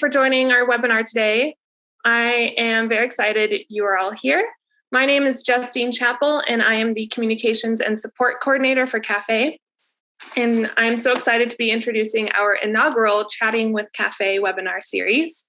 for joining our webinar today. I am very excited you are all here. My name is Justine Chappell, and I am the Communications and Support Coordinator for CaFÉ. And I'm so excited to be introducing our inaugural Chatting with CaFÉ webinar series.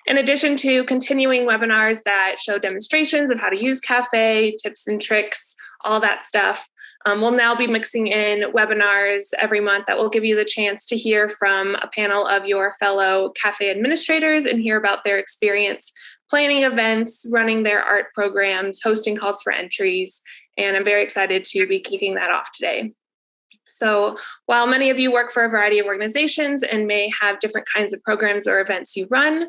In addition to continuing webinars that show demonstrations of how to use CaFÉ, tips and tricks, all that stuff, we'll now be mixing in webinars every month that will give you the chance to hear from a panel of your fellow CaFÉ administrators and hear about their experience planning events, running their art programs, hosting calls for entries, and I'm very excited to be kicking that off today. So while many of you work for a variety of organizations and may have different kinds of programs or events you run,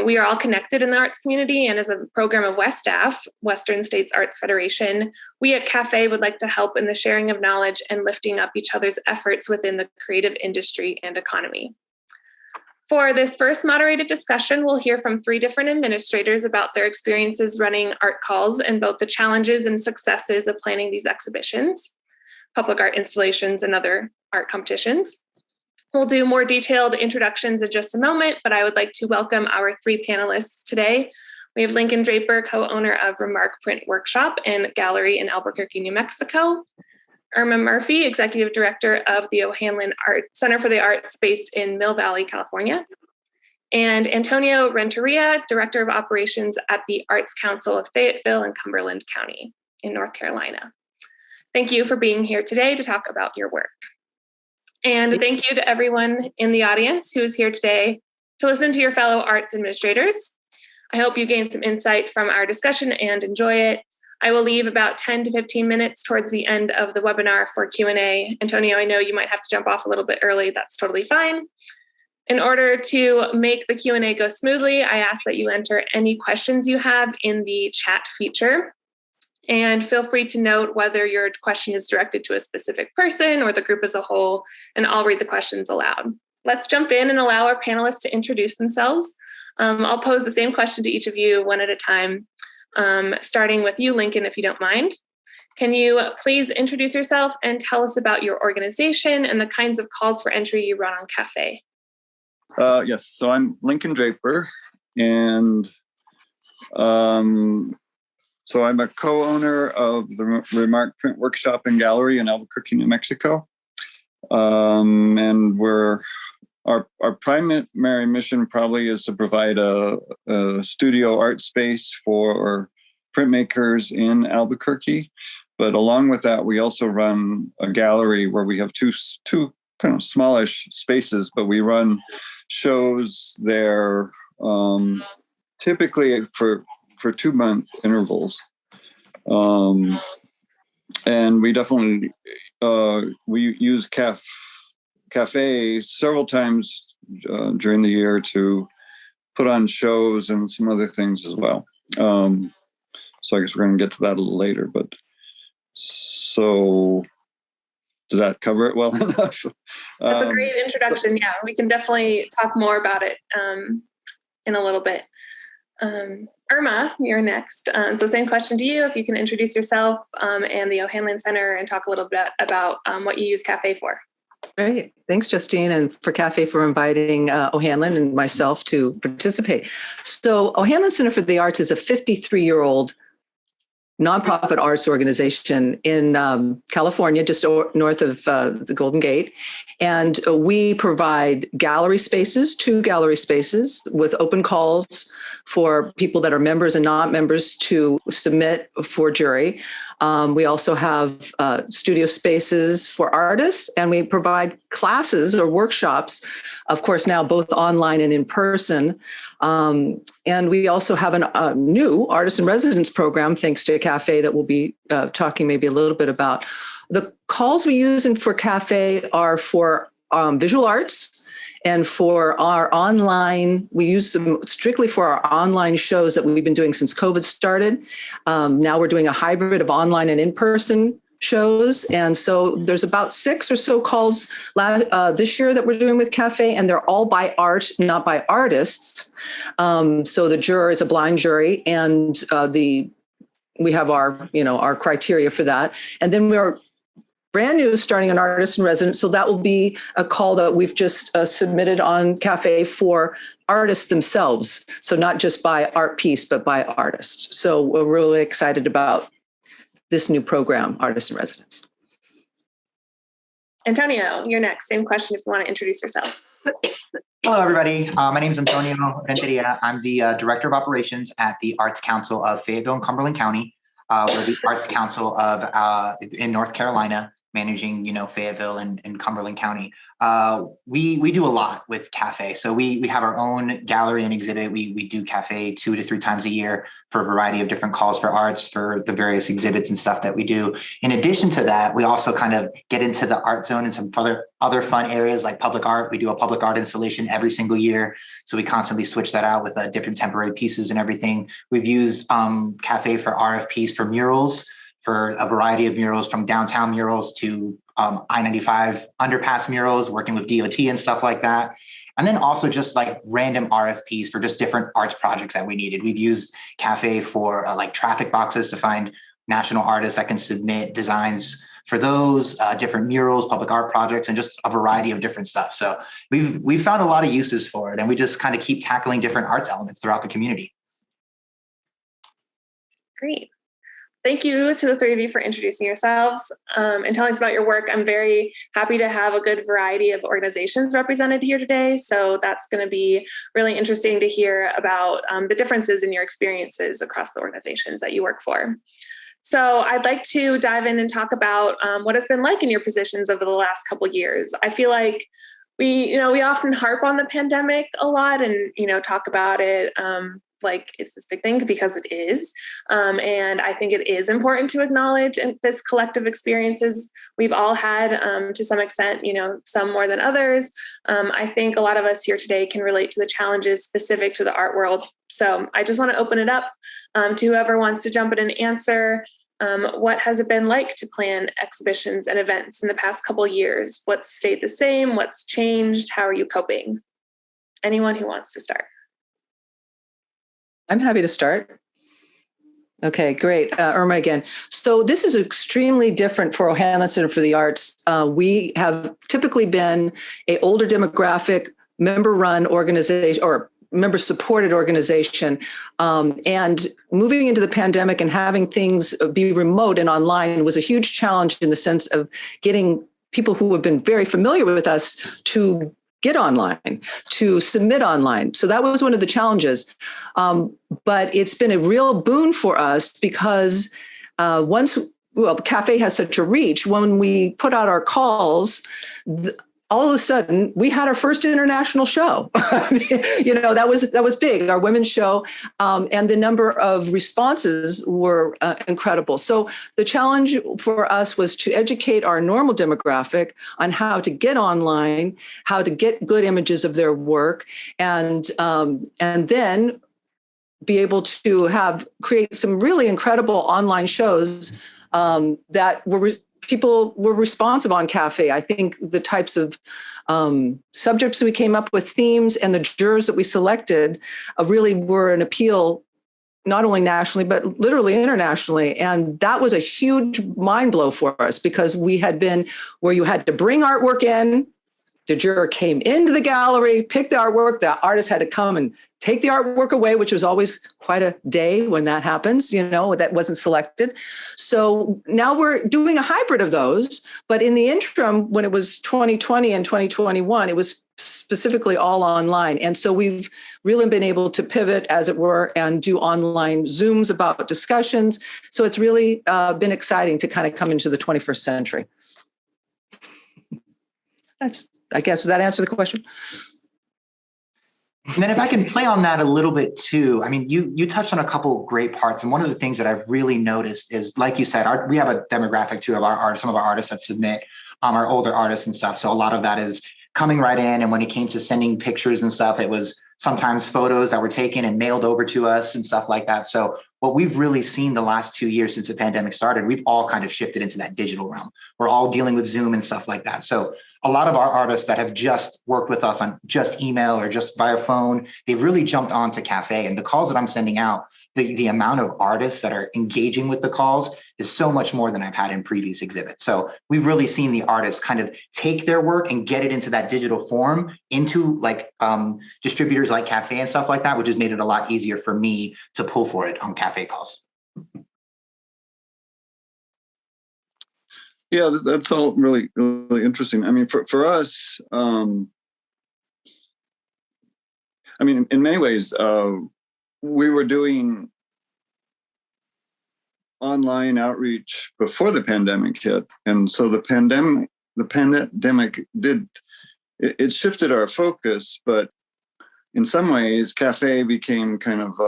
we are all connected in the arts community, and as a program of WESTAF, Western States Arts Federation, we at CaFÉ would like to help in the sharing of knowledge and lifting up each other's efforts within the creative industry and economy. For this first moderated discussion, we'll hear from 3 different administrators about their experiences running art calls and both the challenges and successes of planning these exhibitions, public art installations, and other art competitions. We'll do more detailed introductions in just a moment, but I would like to welcome our 3 panelists today. We have Lincoln Draper, co-owner of Remark Print Workshop and Gallery in Albuquerque, New Mexico. Irma Murphy, executive director of the OHANA Center for the Arts based in Mill Valley, California. And Antonio Renteria, director of operations at the Arts Council of Fayetteville and Cumberland County in North Carolina. Thank you for being here today to talk about your work. And thank you to everyone in the audience who is here today to listen to your fellow arts administrators. I hope you gained some insight from our discussion and enjoy it. I will leave about 10 to 15 minutes towards the end of the webinar for Q&A. Antonio, I know you might have to jump off a little bit early. That's totally fine. In order to make the Q&A go smoothly, I ask that you enter any questions you have in the chat feature. And feel free to note whether your question is directed to a specific person or the group as a whole, and I'll read the questions aloud. Let's jump in and allow our panelists to introduce themselves. I'll pose the same question to each of you one at a time, starting with you, Lincoln, if you don't mind. Can you please introduce yourself and tell us about your organization and the kinds of calls for entry you run on CaFÉ? Yes, so I'm Lincoln Draper, and so I'm a co-owner of the Remark Print Workshop and Gallery in Albuquerque, New Mexico. And our primary mission probably is to provide a studio art space for printmakers in Albuquerque. But along with that, we also run a gallery where we have two kind of smallish spaces, but we run shows there typically for 2-month intervals. And we definitely, we use CaFÉ several times during the year to put on shows and some other things as well. So I guess we're going to get to that a little later, but so does that cover it well enough? That's a great introduction. Yeah, we can definitely talk more about it in a little bit. Irma, you're next. So same question to you. If you can introduce yourself and the OHANA Center and talk a little bit about what you use CaFÉ for. Great. Thanks, Justine, and for CaFÉ for inviting OHANA and myself to participate. So OHANA Center for the Arts is a 53-year-old nonprofit arts organization in California, just north of the Golden Gate. And we provide gallery spaces, 2 gallery spaces with open calls for people that are members and not members to submit for jury. We also have studio spaces for artists, and we provide classes or workshops, of course, now both online and in person. And we also have a new artist in residence program, thanks to CaFÉ, that we'll be talking maybe a little bit about. The calls we use for CaFÉ are for visual arts, and for our online, we use them strictly for our online shows that we've been doing since COVID started. Now we're doing a hybrid of online and in-person shows. And so there's about 6 or so calls this year that we're doing with CaFÉ, and they're all by art, not by artists. So the juror is a blind jury, and we have our criteria for that. And then we're brand new, starting an artist in residence. So that will be a call that we've just submitted on CaFÉ for artists themselves. So not just by art piece, but by artist. So we're really excited about this new program, Artist in Residence. Antonio, you're next. Same question if you want to introduce yourself. Hello, everybody. My name is Antonio Renteria. I'm the Director of Operations at the Arts Council of Fayetteville and Cumberland County. We're the Arts Council of in North Carolina, managing, Fayetteville and Cumberland County. We do a lot with CaFÉ. So we have our own gallery and exhibit. We do CaFÉ 2 to 3 times a year for a variety of different calls for arts for the various exhibits and stuff that we do. In addition to that, we also kind of get into the art zone and some other fun areas like public art. We do a public art installation every single year. So we constantly switch that out with different temporary pieces and everything. We've used CaFÉ for RFPs for murals, for a variety of murals, from downtown murals to I-95 underpass murals, working with DOT and stuff like that. And then also just like random RFPs for just different arts projects that we needed. We've used CaFÉ for like traffic boxes to find national artists that can submit designs for those different murals, public art projects, and just a variety of different stuff. So we've found a lot of uses for it, and we just kind of keep tackling different arts elements throughout the community. Great. Thank you to the three of you for introducing yourselves and telling us about your work. I'm very happy to have a good variety of organizations represented here today. So that's going to be really interesting to hear about the differences in your experiences across the organizations that you work for. So I'd like to dive in and talk about what it's been like in your positions over the last couple of years. I feel like we often harp on the pandemic a lot and, talk about it like it's this big thing, because it is. And I think it is important to acknowledge this collective experiences we've all had to some extent, some more than others. I think a lot of us here today can relate to the challenges specific to the art world. So I just want to open it up to whoever wants to jump in and answer. What has it been like to plan exhibitions and events in the past couple of years? What's stayed the same? What's changed? How are you coping? Anyone who wants to start? I'm happy to start. Okay, great. Irma again. So this is extremely different for OHANA Center for the Arts. We have typically been an older demographic, member-run organization or member-supported organization. And moving into the pandemic and having things be remote and online was a huge challenge in the sense of getting people who have been very familiar with us to get online, to submit online. So that was one of the challenges. But it's been a real boon for us because the CaFÉ has such a reach. When we put out our calls, all of a sudden we had our first international show. That was big, our women's show. And the number of responses were incredible. So the challenge for us was to educate our normal demographic on how to get online, how to get good images of their work, and then be able to create some really incredible online shows that people were responsive on CaFÉ. I think the types of subjects we came up with, themes, and the jurors that we selected really were an appeal, not only nationally, but literally internationally. And that was a huge mind blow for us because we had been where you had to bring artwork in. The juror came into the gallery, picked the artwork. The artist had to come and take the artwork away, which was always quite a day when that happens, that wasn't selected. So now we're doing a hybrid of those. But in the interim, when it was 2020 and 2021, it was specifically all online. And so we've really been able to pivot, as it were, and do online Zooms about discussions. So it's really been exciting to kind of come into the 21st century. I guess, does that answer the question? And then if I can play on that a little bit too, I mean, you touched on a couple of great parts. And one of the things that I've really noticed is, like you said, we have a demographic too of some of our artists that submit, are older artists and stuff. So a lot of that is coming right in. And when it came to sending pictures and stuff, it was sometimes photos that were taken and mailed over to us and stuff like that. So what we've really seen the last 2 years since the pandemic started, we've all kind of shifted into that digital realm. We're all dealing with Zoom and stuff like that. So a lot of our artists that have just worked with us on just email or just via phone, they've really jumped onto CaFÉ. And the calls that I'm sending out, the amount of artists that are engaging with the calls is so much more than I've had in previous exhibits. So we've really seen the artists kind of take their work and get it into that digital form into like distributors like CaFÉ and stuff like that, which has made it a lot easier for me to pull for it on CaFÉ calls. Yeah, that's all really, really interesting. I mean, for us, I mean, in many ways, we were doing online outreach before the pandemic hit, and so the pandemic did it shifted our focus, but in some ways, CaFÉ became kind of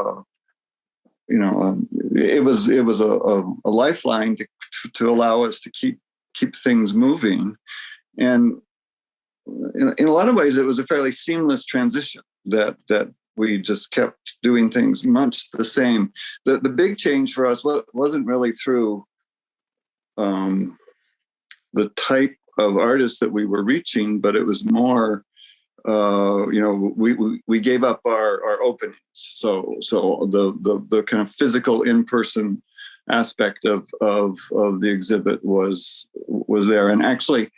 it was a lifeline to allow us to keep things moving. And in a lot of ways, it was a fairly seamless transition that we just kept doing things much the same. The big change for us wasn't really through the type of artists that we were reaching, but it was more, we gave up our openings. So the kind of physical in-person aspect of the exhibit was there. And actually,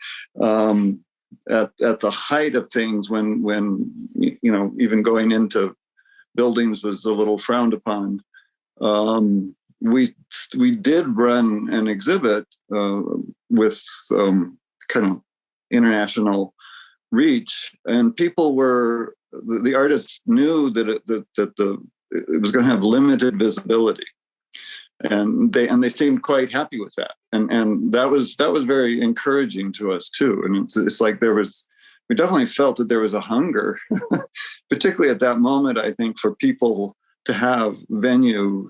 at the height of things, when even going into buildings was a little frowned upon, we did run an exhibit with kind of international reach, and the artists knew that it was going to have limited visibility. And they seemed quite happy with that, and that was very encouraging to us too. And it's like we definitely felt that there was a hunger, particularly at that moment, I think, for people to have venues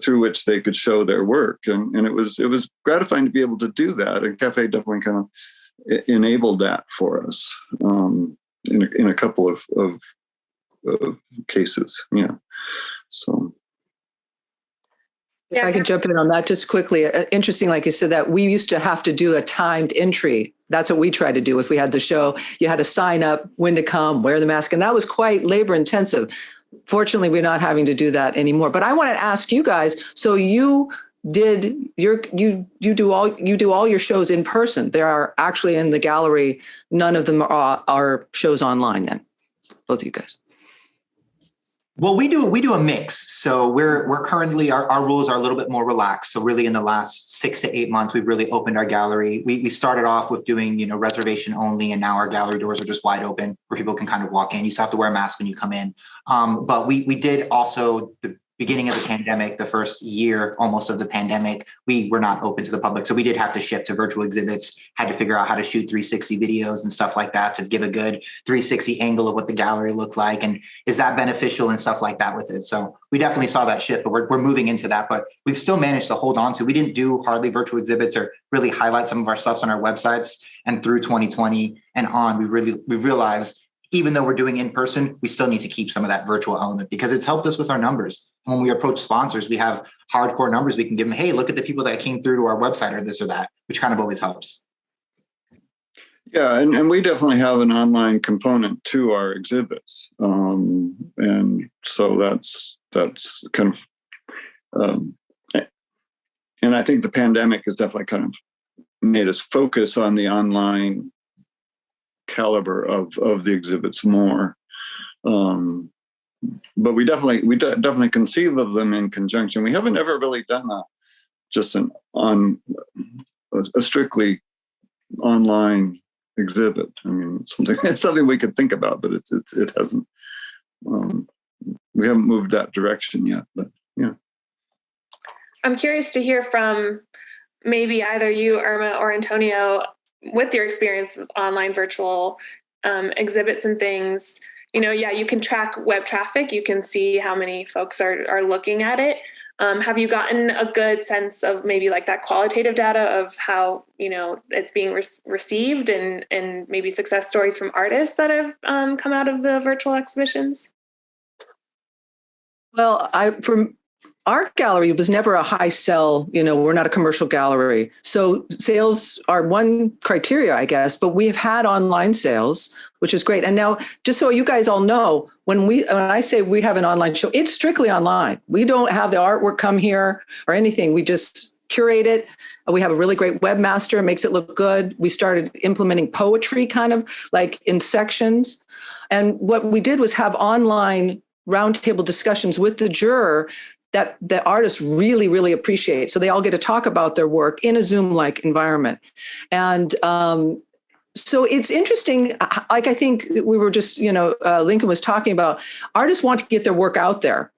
through which they could show their work, and it was gratifying to be able to do that. And CaFÉ definitely kind of enabled that for us in a couple of cases. Yeah, so. If I could jump in on that just quickly. Interesting, like you said, that we used to have to do a timed entry. That's what we tried to do. If we had the show, you had to sign up, when to come, wear the mask. And that was quite labor intensive. Fortunately, we're not having to do that anymore. But I want to ask you guys, so you do all your shows in person. There are actually in the gallery, none of them are shows online then, both of you guys. Well, we do a mix. So we're currently, our rules are a little bit more relaxed. So really in the last 6 to 8 months, we've really opened our gallery. We started off with doing, reservation only, and now our gallery doors are just wide open where people can kind of walk in. You still have to wear a mask when you come in. But we did also, the beginning of the pandemic, the first year almost of the pandemic, we were not open to the public. So we did have to shift to virtual exhibits, had to figure out how to shoot 360 videos and stuff like that to give a good 360 angle of what the gallery looked like. And is that beneficial and stuff like that with it? So we definitely saw that shift, but we're moving into that. But we've still managed to hold on to, we didn't do hardly virtual exhibits or really highlight some of our stuff on our websites. And through 2020 and on, we realized, even though we're doing in person, we still need to keep some of that virtual element because it's helped us with our numbers. When we approach sponsors, we have hardcore numbers. We can give them, hey, look at the people that came through to our website or this or that, which kind of always helps. Yeah, and we definitely have an online component to our exhibits. And so that's kind of, and I think the pandemic has definitely kind of made us focus on the online caliber of the exhibits more. But we definitely conceive of them in conjunction. We haven't ever really done a strictly online exhibit. I mean, it's something we could think about, but it hasn't. We haven't moved that direction yet. But yeah, I'm curious to hear from maybe either you, Irma, or Antonio, with your experience with online virtual exhibits and things. You can track web traffic. You can see how many folks are looking at it. Have you gotten a good sense of maybe like that qualitative data of how, it's being received and maybe success stories from artists that have come out of the virtual exhibitions? Well, art gallery was never a high sell, we're not a commercial gallery. So sales are one criteria, I guess, but we have had online sales, which is great. And now, just so you guys all know, when I say we have an online show, it's strictly online. We don't have the artwork come here or anything. We just curate it. We have a really great webmaster, makes it look good. We started implementing poetry kind of like in sections. And what we did was have online roundtable discussions with the juror that the artists really, really appreciate. So they all get to talk about their work in a Zoom-like environment. And so it's interesting. Like, I think we were just, Lincoln was talking about, artists want to get their work out there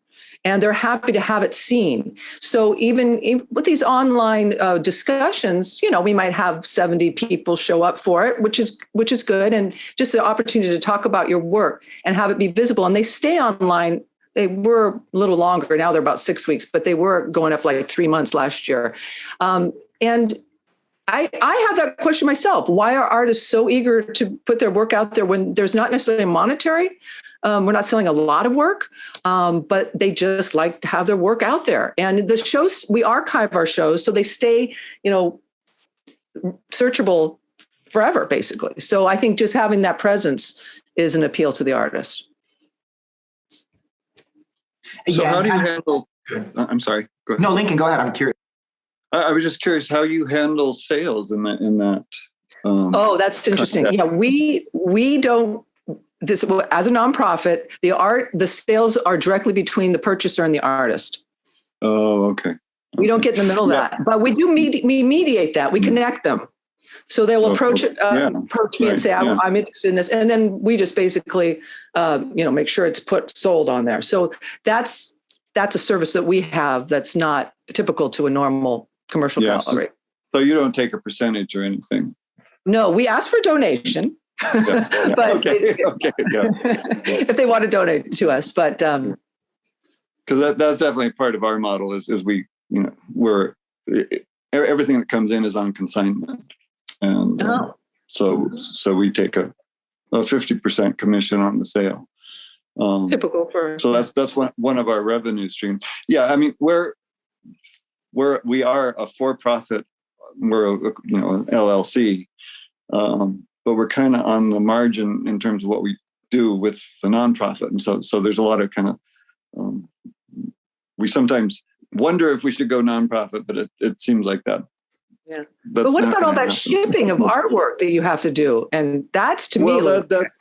and they're happy to have it seen. So even with these online discussions, we might have 70 people show up for it, which is good. And just the opportunity to talk about your work and have it be visible. And they stay online. They were a little longer. Now they're about 6 weeks, but they were going up like 3 months last year. And I have that question myself. Why are artists so eager to put their work out there when there's not necessarily monetary? We're not selling a lot of work, but they just like to have their work out there. And the shows, we archive our shows, so they stay, searchable forever, basically. So I think just having that presence is an appeal to the artist. So how do you handle, I'm sorry. Go ahead. No, Lincoln, go ahead. I'm curious. I was just curious how you handle sales in that. That's interesting. Context. Yeah, we don't, this as a nonprofit, the sales are directly between the purchaser and the artist. Oh, okay. We don't get in the middle of that, but we do mediate that. We connect them. So they will approach me and say, I'm interested in this. And then we just basically, make sure it's sold on there. So that's a service that we have that's not typical to a normal commercial gallery. So you don't take a percentage or anything? No, we ask for donation. But if they want to donate to us, but because that's definitely part of our model is we, everything that comes in is on consignment. And so we take a 50% commission on the sale. Typical for. So that's one of our revenue streams. Yeah, I mean, we are a for-profit. We're an LLC, but we're kind of on the margin in terms of what we do with the nonprofit, and so there's a lot of kind of. We sometimes wonder if we should go nonprofit, but it seems like that. Yeah. But what about all that shipping of artwork that you have to do? And that's to me that's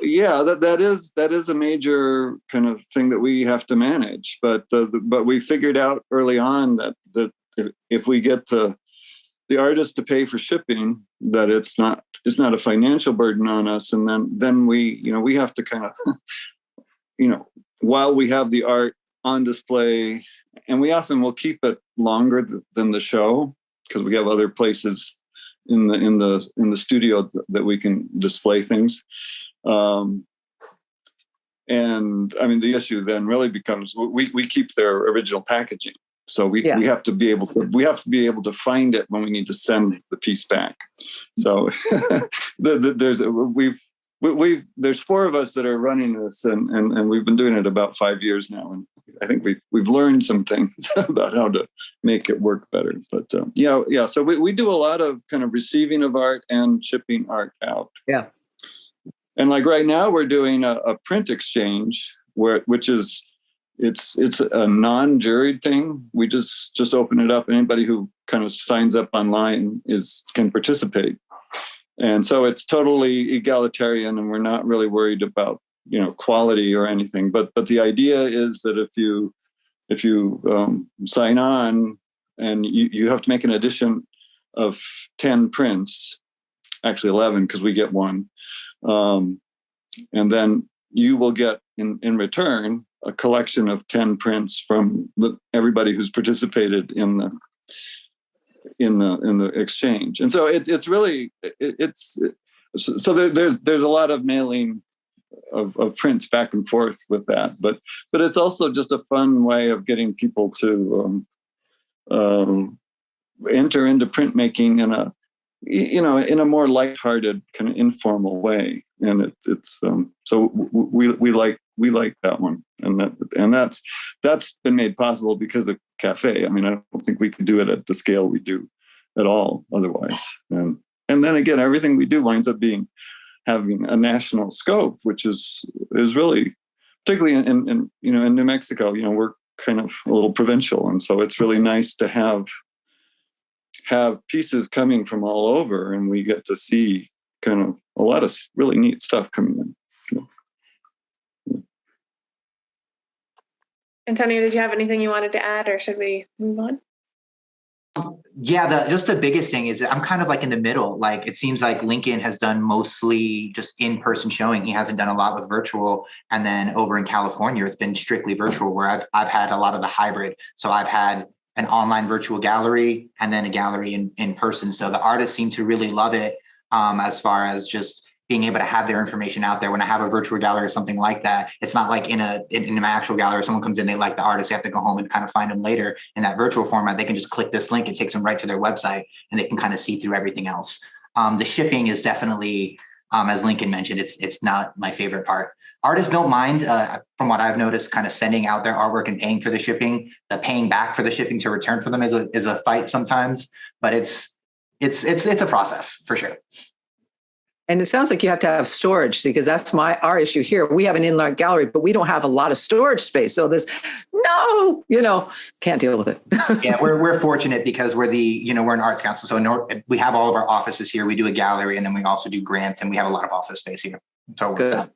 yeah, that is a major kind of thing that we have to manage. But we figured out early on that if we get the artist to pay for shipping, that it's not a financial burden on us, and then we have to kind of while we have the art on display, and we often will keep it longer than the show because we have other places in the studio that we can display things. And I mean, the issue then really becomes we keep their original packaging, so we have to be able to find it when we need to send the piece back. So there's four of us that are running this, and we've been doing it about 5 years now, and I think we've learned some things about how to make it work better. But so we do a lot of kind of receiving of art and shipping art out. Yeah. And like right now, we're doing a print exchange which is it's a non-juried thing. We just open it up. Anybody who kind of signs up online can participate. And so it's totally egalitarian, and we're not really worried about quality or anything. But the idea is that if you sign on, and you have to make an edition of 10 prints, actually 11 because we get one. And then you will get in return a collection of 10 prints from everybody who's participated in the exchange. And so it's really so there's a lot of mailing of prints back and forth with that, but it's also just a fun way of getting people to enter into printmaking in a more lighthearted, kind of informal way. And so we like that one, and that's been made possible because of CaFÉ. I mean, I don't think we could do it at the scale we do at all otherwise. And then again, everything we do winds up having a national scope, which is really, particularly in New Mexico, we're kind of a little provincial, and so it's really nice to have pieces coming from all over, and we get to see kind of a lot of really neat stuff coming in. Antonio, did you have anything you wanted to add, or should we move on? Yeah, just the biggest thing is that I'm kind of like in the middle. Like, it seems like Lincoln has done mostly just in-person showing. He hasn't done a lot with virtual. And then over in California, it's been strictly virtual, where I've had a lot of the hybrid. So I've had an online virtual gallery and then a gallery in person. So the artists seem to really love it, as far as just being able to have their information out there. When I have a virtual gallery or something like that, it's not like in my actual gallery, someone comes in, they like the artist, they have to go home and kind of find them later. In that virtual format, they can just click this link, it takes them right to their website, and they can kind of see through everything else. The shipping is definitely, as Lincoln mentioned, it's not my favorite part. Artists don't mind, from what I've noticed, kind of sending out their artwork and paying for the shipping. The paying back for the shipping to return for them is a fight sometimes, but it's a process for sure. And it sounds like you have to have storage, because that's our issue here. We have an inline gallery, but we don't have a lot of storage space. So can't deal with it. Yeah, we're fortunate because we're an arts council. So we have all of our offices here. We do a gallery, and then we also do grants, and we have a lot of office space here. So it works out.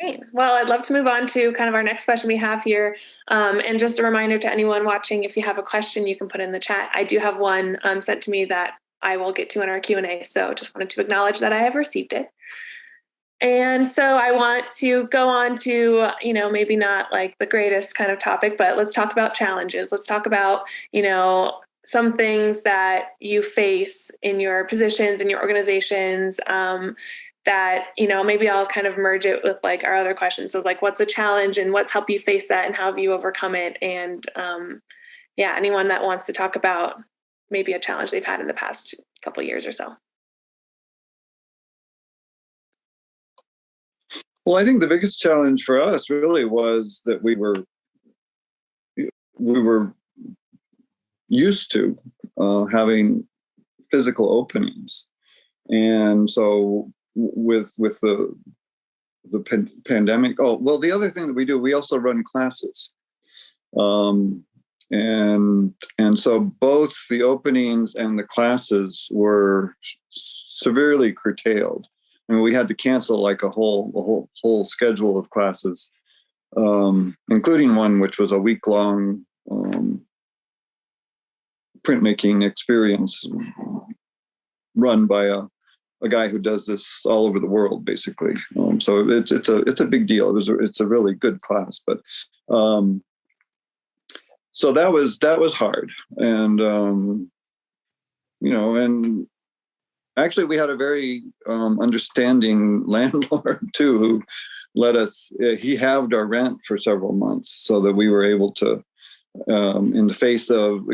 Great. Well, I'd love to move on to kind of our next question we have here. And just a reminder to anyone watching, if you have a question, you can put in the chat. I do have one sent to me that I will get to in our Q&A. So just wanted to acknowledge that I have received it. And so I want to go on to, maybe not like the greatest kind of topic, but let's talk about challenges. Let's talk about, some things that you face in your positions, in your organizations, that, maybe I'll kind of merge it with like our other questions. So like, what's a challenge and what's helped you face that and how have you overcome it? And anyone that wants to talk about maybe a challenge they've had in the past couple of years or so. Well, I think the biggest challenge for us really was that we were used to having physical openings, and so with the pandemic. Oh, well, the other thing that we do, we also run classes. And so both the openings and the classes were severely curtailed. I mean, we had to cancel like a whole schedule of classes, including one which was a week-long printmaking experience run by a guy who does this all over the world, basically. So it's a big deal. It's a really good class, but. So that was hard, and and actually we had a very understanding landlord too, who let us. He halved our rent for several months so that we were able to, in the face of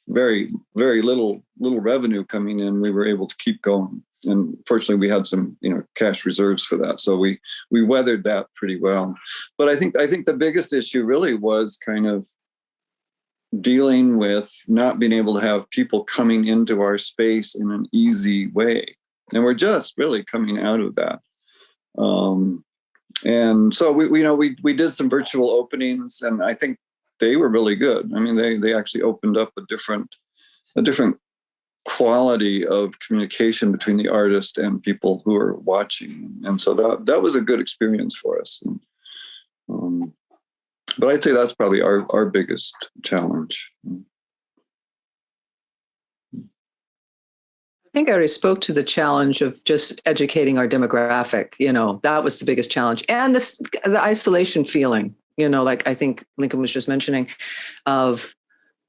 very very little revenue coming in, we were able to keep going. And fortunately, we had some cash reserves for that, so we weathered that pretty well. But I think the biggest issue really was kind of dealing with not being able to have people coming into our space in an easy way, and we're just really coming out of that. And so we did some virtual openings, and I think they were really good. I mean, they actually opened up a different quality of communication between the artist and people who are watching, and so that was a good experience for us. But I'd say that's probably our biggest challenge. I think I already spoke to the challenge of just educating our demographic. That was the biggest challenge, and the isolation feeling. Like I think Lincoln was just mentioning, of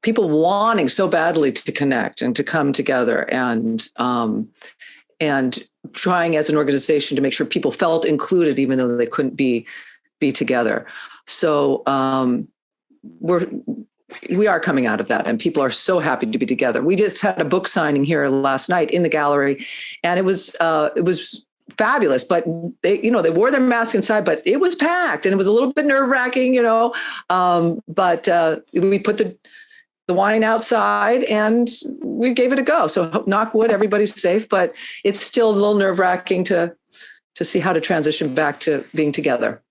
people wanting so badly to connect and to come together, and trying as an organization to make sure people felt included, even though they couldn't be together. So we are coming out of that, and people are so happy to be together. We just had a book signing here last night in the gallery, and it was fabulous. But they wore their masks inside, but it was packed, and it was a little bit nerve wracking, But we put the wine outside, and we gave it a go. So knock wood, everybody's safe, but it's still a little nerve wracking to see how to transition back to being together.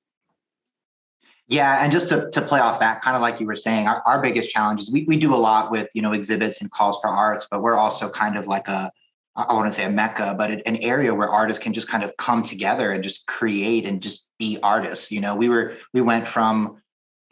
Yeah, and just to play off that, kind of like you were saying, our biggest challenge is we do a lot with, exhibits and calls for arts, but we're also kind of like I want to say a mecca, but an area where artists can just kind of come together and just create and just be artists. We went from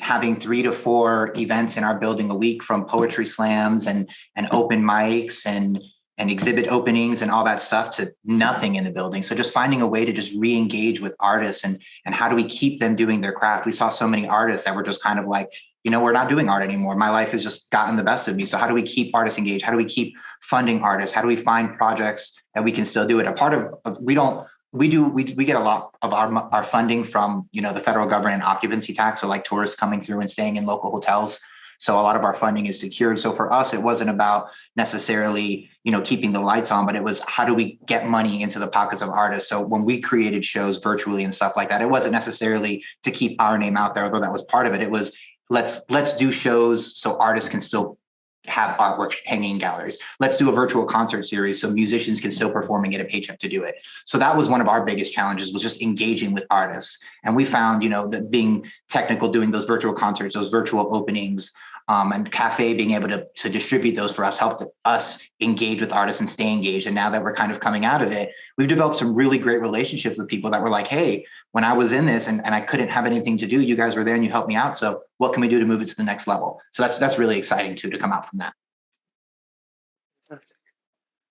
having 3 to 4 events in our building a week, from poetry slams and open mics and exhibit openings and all that stuff, to nothing in the building. So just finding a way to just re-engage with artists and how do we keep them doing their craft? We saw so many artists that were just kind of like, we're not doing art anymore. My life has just gotten the best of me. So how do we keep artists engaged? How do we keep funding artists? How do we find projects that we can still do it? A part of, we get a lot of our funding from, the federal government and occupancy tax. So like tourists coming through and staying in local hotels. So a lot of our funding is secured. So for us, it wasn't about necessarily, keeping the lights on, but it was how do we get money into the pockets of artists? So when we created shows virtually and stuff like that, it wasn't necessarily to keep our name out there, although that was part of it. It was let's do shows so artists can still have artwork hanging in galleries. Let's do a virtual concert series so musicians can still perform and get a paycheck to do it. So that was one of our biggest challenges, was just engaging with artists. And we found, that being technical, doing those virtual concerts, those virtual openings, and CaFÉ being able to distribute those for us helped us engage with artists and stay engaged. And now that we're kind of coming out of it, we've developed some really great relationships with people that were like, hey, when I was in this and I couldn't have anything to do, you guys were there and you helped me out. So what can we do to move it to the next level? So that's really exciting too, to come out from that.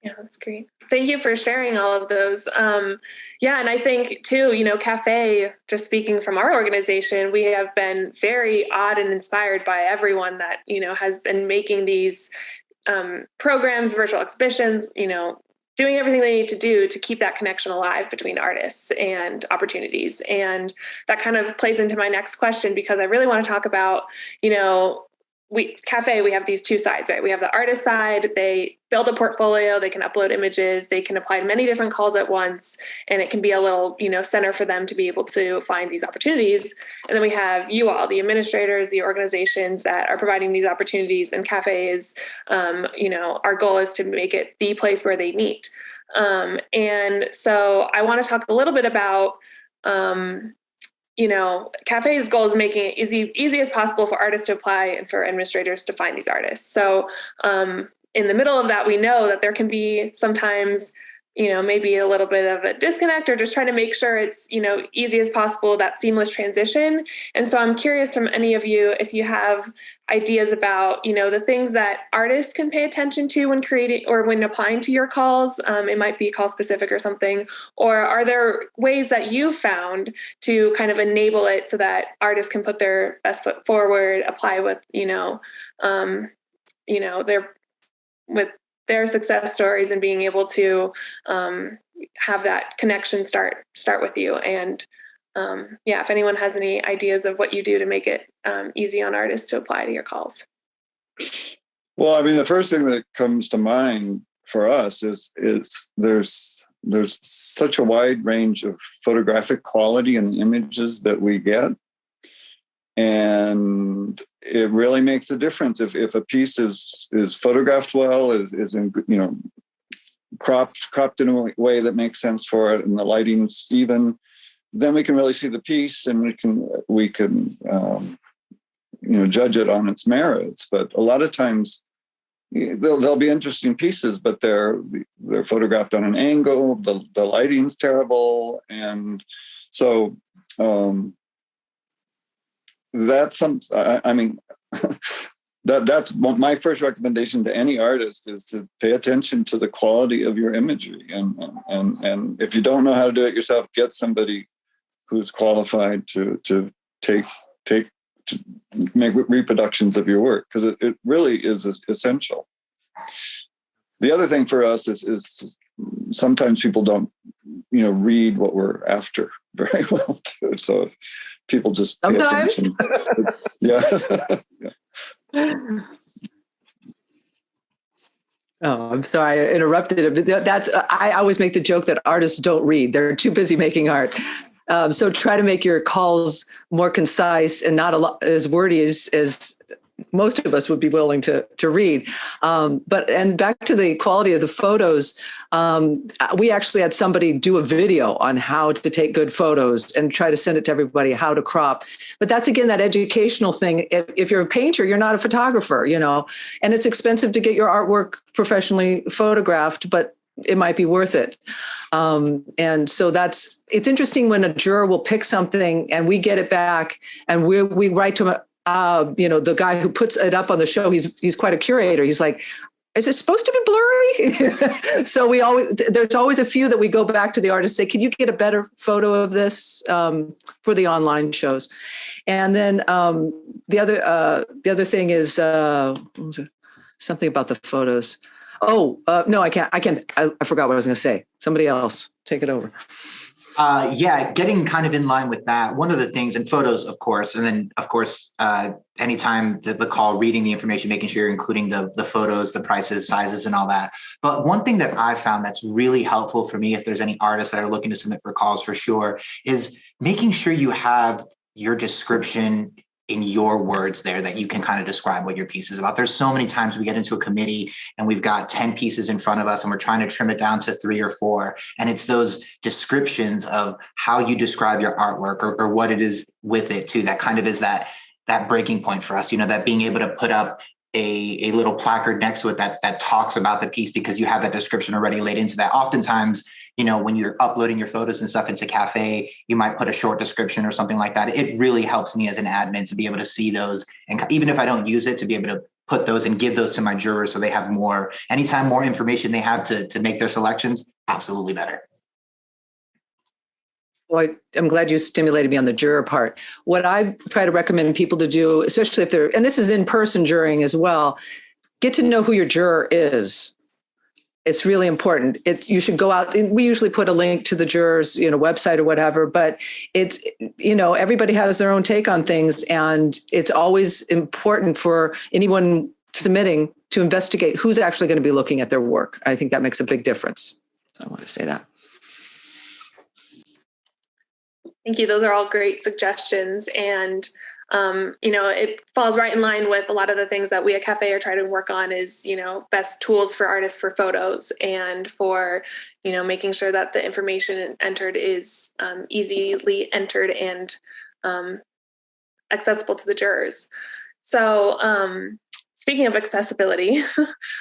Yeah, that's great. Thank you for sharing all of those. And I think too, CaFÉ, just speaking from our organization, we have been very awed and inspired by everyone that, has been making these programs, virtual exhibitions, doing everything they need to do to keep that connection alive between artists and opportunities. And that kind of plays into my next question, because I really want to talk about, CaFÉ, we have these two sides, right? We have the artist side. They build a portfolio, they can upload images, they can apply to many different calls at once, and it can be a little, center for them to be able to find these opportunities. And then we have you all, the administrators, the organizations that are providing these opportunities, and CaFÉ is, our goal is to make it the place where they meet. And so I want to talk a little bit about, CaFÉ's goal is making it easy as possible for artists to apply and for administrators to find these artists. So in the middle of that, we know that there can be sometimes, maybe a little bit of a disconnect, or just trying to make sure it's, easy as possible, that seamless transition. And so I'm curious from any of you, if you have ideas about, the things that artists can pay attention to when creating or when applying to your calls. It might be call specific or something, or are there ways that you found to kind of enable it so that artists can put their best foot forward, apply with, their success stories, and being able to have that connection start with you. And if anyone has any ideas of what you do to make it easy on artists to apply to your calls. Well, the first thing that comes to mind for us is there's such a wide range of photographic quality in the images that we get. And it really makes a difference if a piece is photographed well, is in, cropped in a way that makes sense for it, and the lighting's even. Then we can really see the piece, and we can judge it on its merits. But a lot of times there'll be interesting pieces, but they're photographed on an angle. The lighting's terrible, and so. That's that's my first recommendation to any artist, is to pay attention to the quality of your imagery, and if you don't know how to do it yourself, get somebody who's qualified to make reproductions of your work, because it really is essential. The other thing for us is sometimes people don't read what we're after very well too. So if people just pay attention. Yeah. Oh, I'm sorry, I interrupted. I always make the joke that artists don't read. They're too busy making art. So try to make your calls more concise and not as wordy as most of us would be willing to read. And back to the quality of the photos, we actually had somebody do a video on how to take good photos and try to send it to everybody, how to crop. But that's, again, that educational thing. If you're a painter, you're not a photographer, and it's expensive to get your artwork professionally photographed, but it might be worth it. And so it's interesting when a juror will pick something and we get it back and we write to him, the guy who puts it up on the show, he's quite a curator. He's like, is it supposed to be blurry? So there's always a few that we go back to the artist, say, can you get a better photo of this for the online shows? And then the other thing is something about the photos. No, I can't. I forgot what I was going to say. Somebody else take it over. Getting kind of in line with that. One of the things, and photos, of course, and then of course, anytime the call, reading the information, making sure you're including the photos, the prices, sizes, and all that. But one thing that I found that's really helpful for me, if there's any artists that are looking to submit for calls for sure, is making sure you have your description in your words there, that you can kind of describe what your piece is about. There's so many times we get into a committee and we've got 10 pieces in front of us and we're trying to trim it down to 3 or 4. And it's those descriptions of how you describe your artwork or what it is with it too. That kind of is that breaking point for us, that being able to put up a little placard next to it that talks about the piece because you have that description already laid into that. Oftentimes, when you're uploading your photos and stuff into CaFÉ, you might put a short description or something like that. It really helps me as an admin to be able to see those. And even if I don't use it, to be able to put those and give those to my jurors so they have anytime more information they have to make their selections, absolutely better. Well, I'm glad you stimulated me on the juror part. What I try to recommend people to do, especially if and this is in-person jurying as well, get to know who your juror is. It's really important. You should go out. We usually put a link to the jurors, website or whatever, but it's, everybody has their own take on things. And it's always important for anyone submitting to investigate who's actually going to be looking at their work. I think that makes a big difference. So I want to say that. Thank you. Those are all great suggestions. And, it falls right in line with a lot of the things that we at CaFÉ are trying to work on is, best tools for artists for photos and for, making sure that the information entered is easily entered and accessible to the jurors. So speaking of accessibility,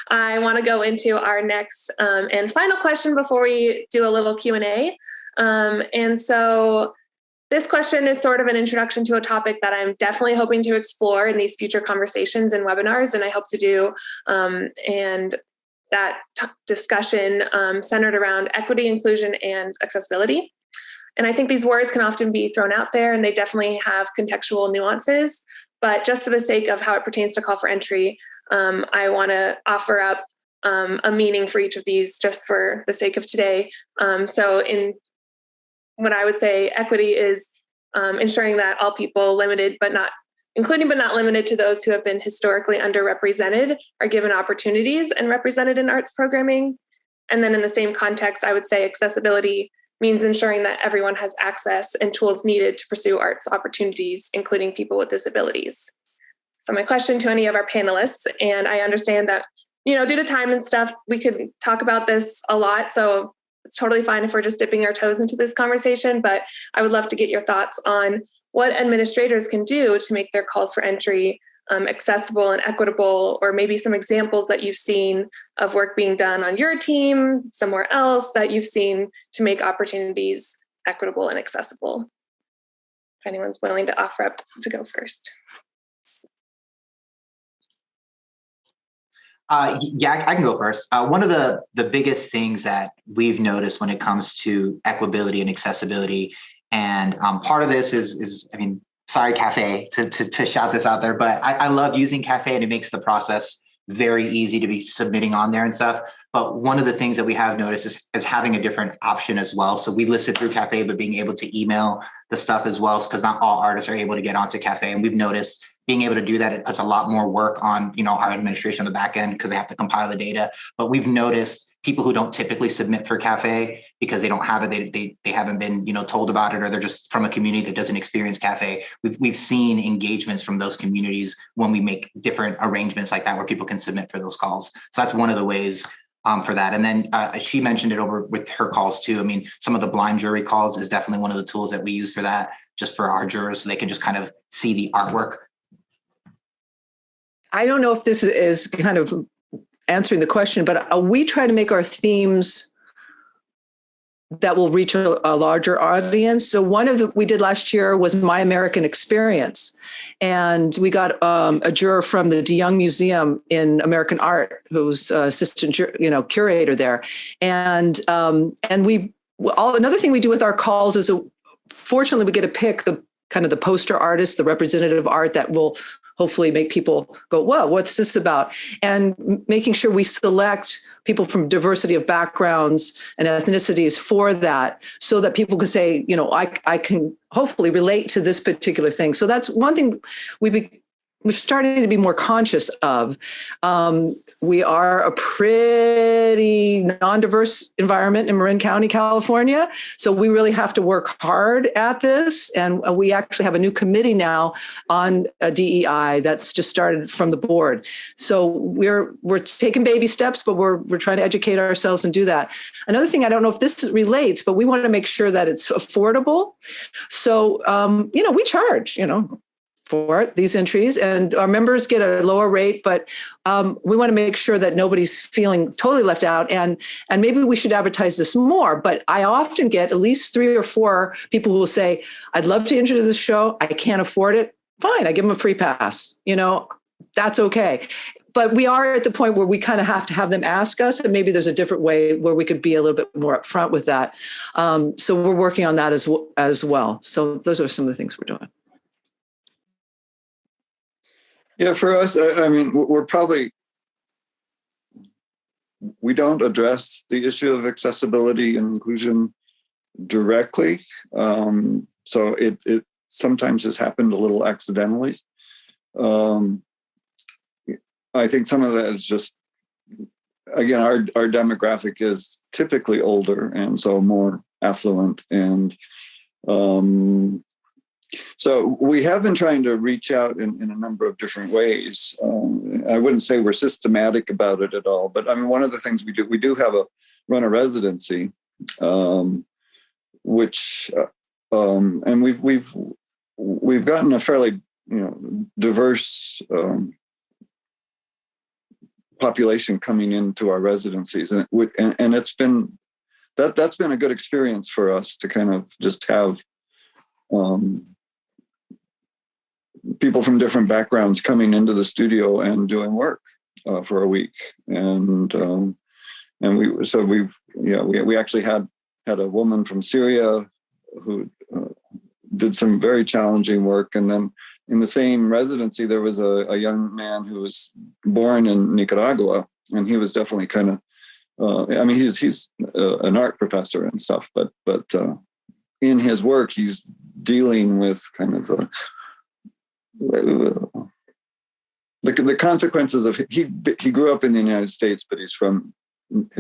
I want to go into our next and final question before we do a little Q&A. And so this question is sort of an introduction to a topic that I'm definitely hoping to explore in these future conversations and webinars, and I hope to do. And that discussion centered around equity, inclusion, and accessibility. And I think these words can often be thrown out there, and they definitely have contextual nuances. But just for the sake of how it pertains to call for entry, I want to offer up a meaning for each of these just for the sake of today. So in what I would say equity is ensuring that all people including but not limited to those who have been historically underrepresented are given opportunities and represented in arts programming. And then in the same context, I would say accessibility means ensuring that everyone has access and tools needed to pursue arts opportunities, including people with disabilities. So my question to any of our panelists, and I understand that, due to time and stuff, we could talk about this a lot. So it's totally fine if we're just dipping our toes into this conversation, but I would love to get your thoughts on what administrators can do to make their calls for entry accessible and equitable, or maybe some examples that you've seen of work being done on your team, somewhere else that you've seen to make opportunities equitable and accessible. If anyone's willing to offer up to go first. I can go first. One of the biggest things that we've noticed when it comes to equability and accessibility, and part of this is sorry, CaFÉ, to shout this out there, but I love using CaFÉ and it makes the process very easy to be submitting on there and stuff. But one of the things that we have noticed is having a different option as well. So we list it through CaFÉ, but being able to email the stuff as well, because not all artists are able to get onto CaFÉ. And we've noticed being able to do that, it puts a lot more work on, our administration on the back end because they have to compile the data. But we've noticed people who don't typically submit for CaFÉ because they don't have it, they haven't been, told about it, or they're just from a community that doesn't experience CaFÉ. We've seen engagements from those communities when we make different arrangements like that where people can submit for those calls. So that's one of the ways for that. And then she mentioned it over with her calls too. I mean, some of the blind jury calls is definitely one of the tools that we use for that, just for our jurors, so they can just kind of see the artwork. I don't know if this is kind of answering the question, but we try to make our themes that will reach a larger audience. So one of the we did last year was My American Experience. And we got a juror from the DeYoung Museum in American Art, who's assistant, curator there. And another thing we do with our calls is, fortunately, we get to pick the poster artist, the representative art that will hopefully make people go, whoa, what's this about? And making sure we select people from diversity of backgrounds and ethnicities for that, so that people can say, I can hopefully relate to this particular thing. So that's one thing we're starting to be more conscious of. We are a pretty non-diverse environment in Marin County, California. So we really have to work hard at this. And we actually have a new committee now on DEI that's just started from the board. So we're taking baby steps, but we're trying to educate ourselves and do that. Another thing, I don't know if this relates, but we want to make sure that it's affordable. So, we charge, for these entries, and our members get a lower rate, but we want to make sure that nobody's feeling totally left out, and maybe we should advertise this more. But I often get at least 3 or 4 people who will say, I'd love to enter the show, I can't afford it. Fine, I give them a free pass. That's okay. But we are at the point where we kind of have to have them ask us, and maybe there's a different way where we could be a little bit more upfront with that. So we're working on that as well. So those are some of the things we're doing. Yeah, for us, I mean, we don't address the issue of accessibility and inclusion directly. So it sometimes has happened a little accidentally. I think some of that is just, again, our demographic is typically older and so more affluent, and so we have been trying to reach out in a number of different ways. I wouldn't say we're systematic about it at all, but I mean, one of the things we do run a residency, which and we've gotten a fairly diverse population coming into our residencies, and it's been that's been a good experience for us to kind of just have people from different backgrounds coming into the studio and doing work for a week, and we actually had a woman from Syria who did some very challenging work, and then in the same residency there was a young man who was born in Nicaragua, and he was definitely kind of I mean, he's an art professor and stuff, but in his work he's dealing with kind of the consequences of he grew up in the United States, but his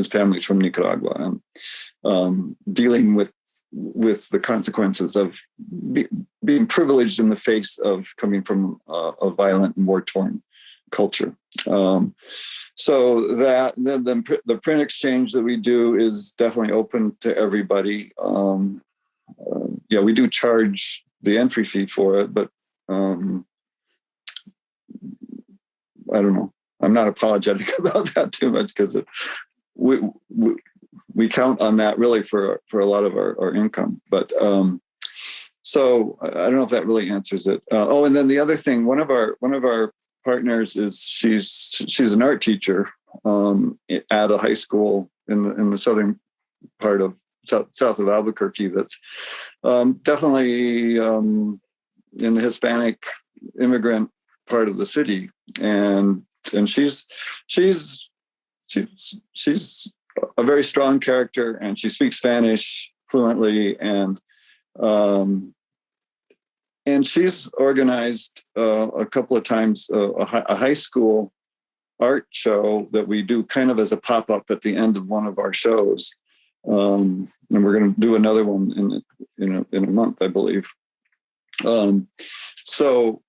family's from Nicaragua, and dealing with the consequences of being privileged in the face of coming from a violent and war-torn culture. So that the print exchange that we do is definitely open to everybody. We do charge the entry fee for it, but I don't know. I'm not apologetic about that too much, because we count on that really for a lot of our income. But so I don't know if that really answers it. And then the other thing, one of our partners is she's an art teacher at a high school in the southern part of south of Albuquerque. That's definitely in the Hispanic immigrant part of the city, and she's a very strong character, and she speaks Spanish fluently, and And she's organized a couple of times a high school art show that we do kind of as a pop-up at the end of one of our shows. And we're going to do another one in a month, I believe. So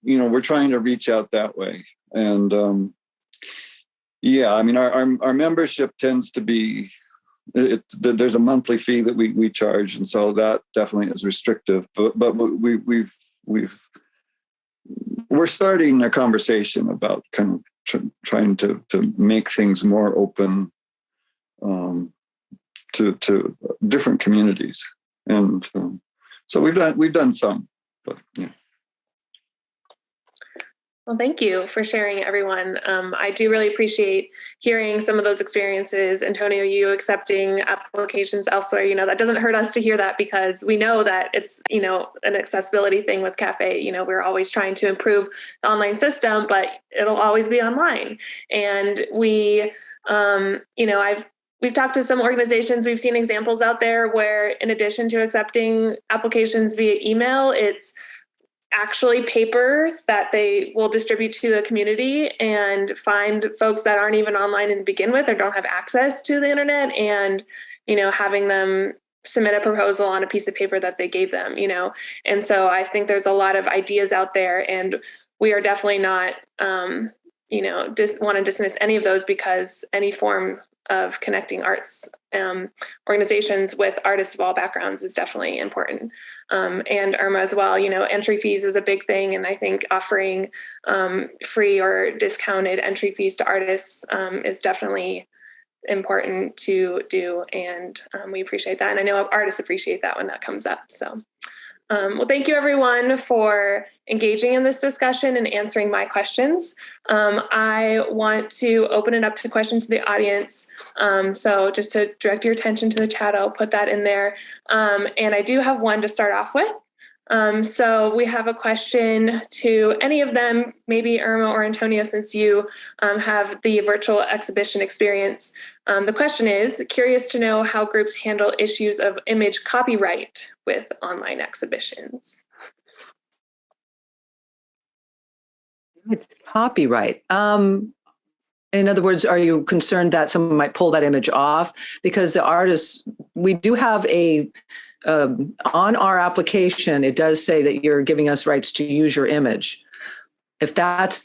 we're trying to reach out that way. And yeah, I mean, our membership tends to be, there's a monthly fee that we charge, and so that definitely is restrictive. But we're starting a conversation about kind of trying to make things more open to different communities, and so we've done some, but yeah. Well, thank you for sharing, everyone. I do really appreciate hearing some of those experiences. Antonio, you accepting applications elsewhere, that doesn't hurt us to hear that, because we know that it's, an accessibility thing with CaFÉ. We're always trying to improve the online system, but it'll always be online. And we've talked to some organizations, we've seen examples out there where, in addition to accepting applications via email, it's actually papers that they will distribute to the community and find folks that aren't even online to begin with or don't have access to the internet, and, having them submit a proposal on a piece of paper that they gave them, And so I think there's a lot of ideas out there, and we are definitely not, want to dismiss any of those, because any form of connecting arts organizations with artists of all backgrounds is definitely important. And Irma as well, entry fees is a big thing. And I think offering free or discounted entry fees to artists is definitely important to do. And we appreciate that. And I know artists appreciate that when that comes up. So well, thank you, everyone, for engaging in this discussion and answering my questions. I want to open it up to questions to the audience. So just to direct your attention to the chat, I'll put that in there. And I do have one to start off with. So we have a question to any of them, maybe Irma or Antonio, since you have the virtual exhibition experience. The question is, curious to know how groups handle issues of image copyright with online exhibitions. It's copyright. In other words, are you concerned that someone might pull that image off? Because the artists, we do have on our application, it does say that you're giving us rights to use your image. If that's,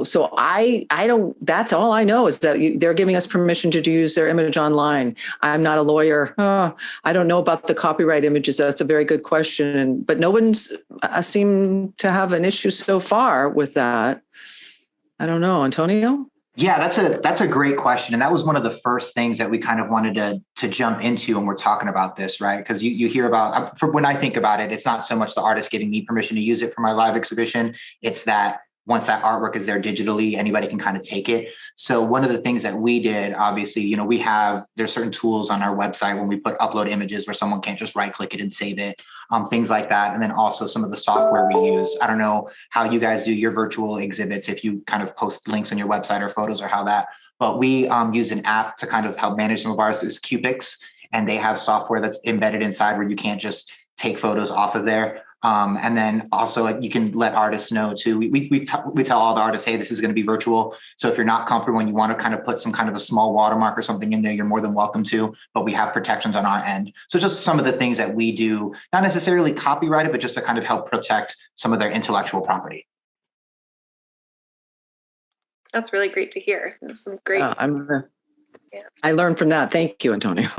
so I don't, that's all I know is that they're giving us permission to use their image online. I'm not a lawyer. I don't know about the copyright images. That's a very good question. But no one's seemed to have an issue so far with that. I don't know, Antonio? Yeah, that's a great question. And that was one of the first things that we kind of wanted to jump into when we're talking about this, right? Because you hear about, when I think about it, it's not so much the artist giving me permission to use it for my live exhibition. It's that once that artwork is there digitally, anybody can kind of take it. So one of the things that we did, obviously, there's certain tools on our website when we put upload images where someone can't just right click it and save it, things like that. And then also some of the software we use. I don't know how you guys do your virtual exhibits, if you kind of post links on your website or photos or how that, but we use an app to kind of help manage some of ours. Is Cupix, and they have software that's embedded inside where you can't just take photos off of there. And then also you can let artists know too. We tell all the artists, hey, this is going to be virtual. So if you're not comfortable and you want to kind of put some kind of a small watermark or something in there, you're more than welcome to, but we have protections on our end. So just some of the things that we do, not necessarily copyrighted, but just to kind of help protect some of their intellectual property. That's really great to hear. That's some great. I learned from that. Thank you, Antonio.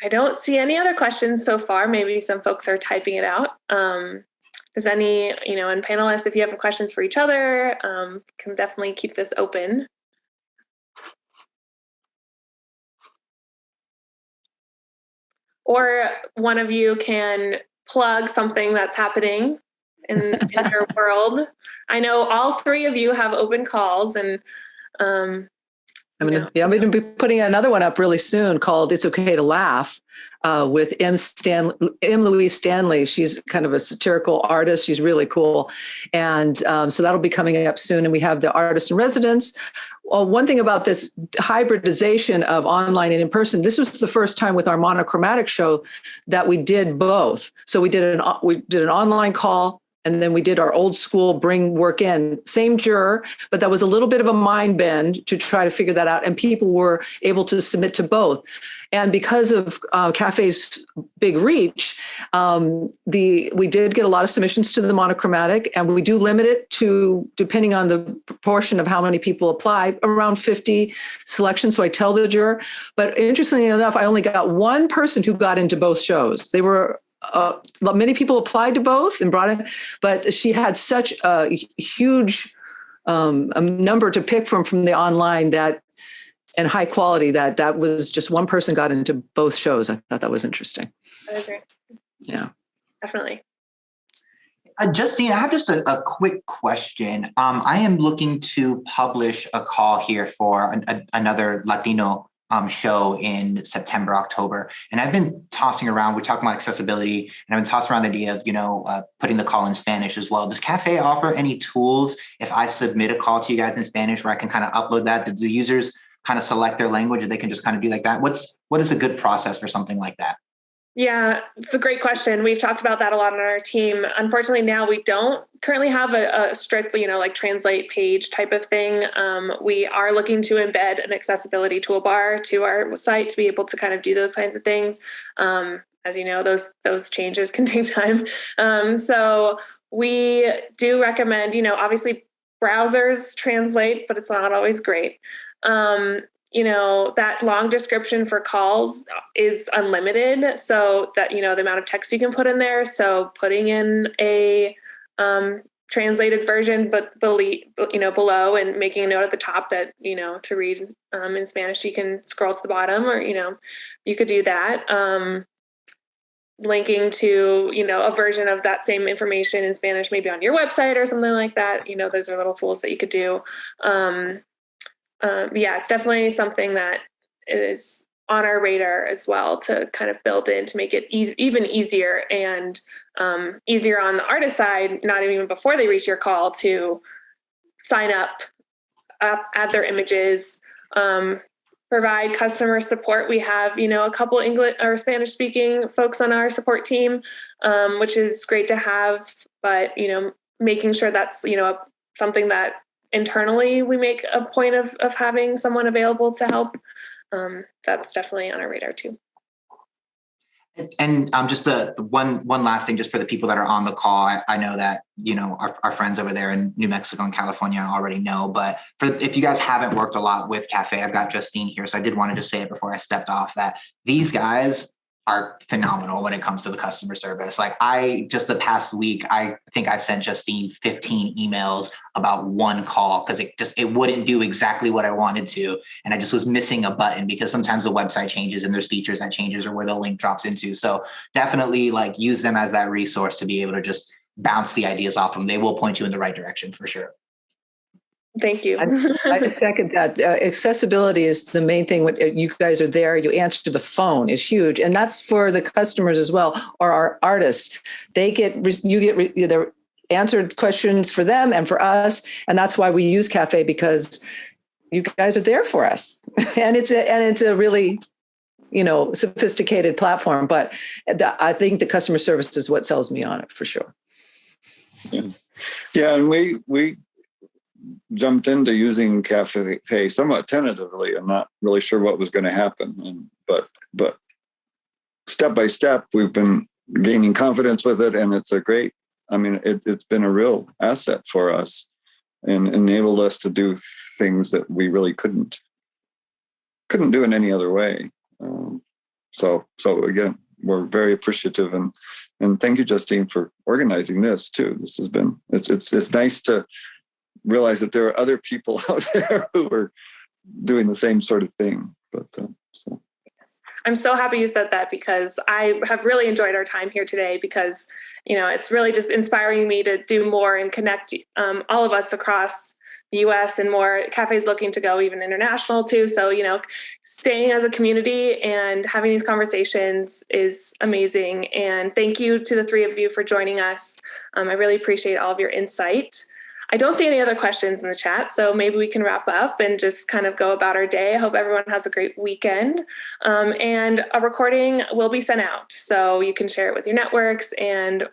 I don't see any other questions so far. Maybe some folks are typing it out. Does any, and panelists, if you have questions for each other, can definitely keep this open. Or one of you can plug something that's happening in your world. I know all three of you have open calls, and I'm going to be putting another one up really soon called It's Okay to Laugh with M. Louise Stanley. She's kind of a satirical artist. She's really cool. And so that'll be coming up soon. And we have the artist in residence Well, one thing about this hybridization of online and in person, this was the first time with our monochromatic show that we did both. So we did an online call, and then we did our old school bring work in, same juror, but that was a little bit of a mind bend to try to figure that out. And people were able to submit to both. And because of CaFé's big reach, we did get a lot of submissions to the monochromatic, and we do limit it to, depending on the proportion of how many people apply, around 50 selections. So I tell the juror, but interestingly enough, I only got one person who got into both shows. They were many people applied to both and brought in, but she had such a huge a number to pick from the online that, and high quality, that was just one person got into both shows. I thought that was interesting. That is great. Yeah, Definitely. Justine, I have just a quick question. I am looking to publish a call here for another Latino show in September, October. And I've been tossing around, we're talking about accessibility, and I've been tossing around the idea of, putting the call in Spanish as well. Does CaFÉ offer any tools if I submit a call to you guys in Spanish where I can kind of upload that? Do the users kind of select their language and they can just kind of do like that? What is a good process for something like that? Yeah, it's a great question. We've talked about that a lot on our team. Unfortunately, now we don't currently have a strict, like translate page type of thing. We are looking to embed an accessibility toolbar to our site to be able to kind of do those kinds of things. As you know, those changes can take time. So we do recommend, obviously browsers translate, but it's not always great. That long description for calls is unlimited. So that, the amount of text you can put in there. So putting in a translated version, but below, and making a note at the top that, to read in Spanish, you can scroll to the bottom, or, you could do that. Linking to, a version of that same information in Spanish, maybe on your website or something like that. Those are little tools that you could do. It's definitely something that is on our radar as well to kind of build in to make it even easier and easier on the artist side, not even before they reach your call, to sign up, add their images, provide customer support. We have, a couple English or Spanish speaking folks on our support team, which is great to have, but, making sure that's, something that internally we make a point of having someone available to help. That's definitely on our radar too. And just the one last thing, just for the people that are on the call, I know that, our friends over there in New Mexico and California already know, but if you guys haven't worked a lot with CaFÉ, I've got Justine here. So I did want to just say it before I stepped off, that these guys are phenomenal when it comes to the customer service. Like just the past week, I think I sent Justine 15 emails about one call because it wouldn't do exactly what I wanted to. And I just was missing a button because sometimes the website changes and there's features that changes or where the link drops into. So definitely use them as that resource to be able to just bounce the ideas off them. They will point you in the right direction for sure. Thank you. I second that. Accessibility is the main thing. When you guys are there, you answer the phone is huge. And that's for the customers as well, or our artists. You get their answered questions for them and for us. And that's why we use CaFÉ, because you guys are there for us. And it's a really, sophisticated platform. But I think the customer service is what sells me on it for sure. Yeah. And we jumped into using CaFÉ somewhat tentatively. I'm not really sure what was going to happen, but step by step, we've been gaining confidence with it, and it's it's been a real asset for us and enabled us to do things that we really couldn't do in any other way. So again, we're very appreciative, and thank you, Justine, for organizing this too. This has been it's nice to realize that there are other people out there who are doing the same sort of thing. But I'm so happy you said that, because I have really enjoyed our time here today, because, it's really just inspiring me to do more and connect all of us across the US and more. CaFÉ is looking to go even international too. So, staying as a community and having these conversations is amazing. And thank you to the three of you for joining us. I really appreciate all of your insight. I don't see any other questions in the chat, so maybe we can wrap up and just kind of go about our day. I hope everyone has a great weekend. And a recording will be sent out, so you can share it with your networks and,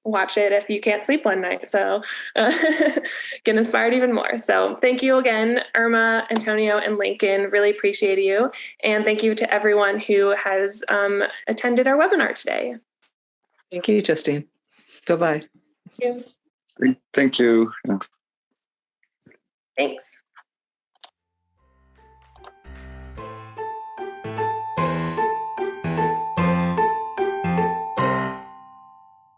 watch it if you can't sleep one night. So get inspired even more. So thank you again, Irma, Antonio, and Lincoln. Really appreciate you. And thank you to everyone who has attended our webinar today. Thank you, Justine. Bye-bye. Thank you. Thank you. Thanks.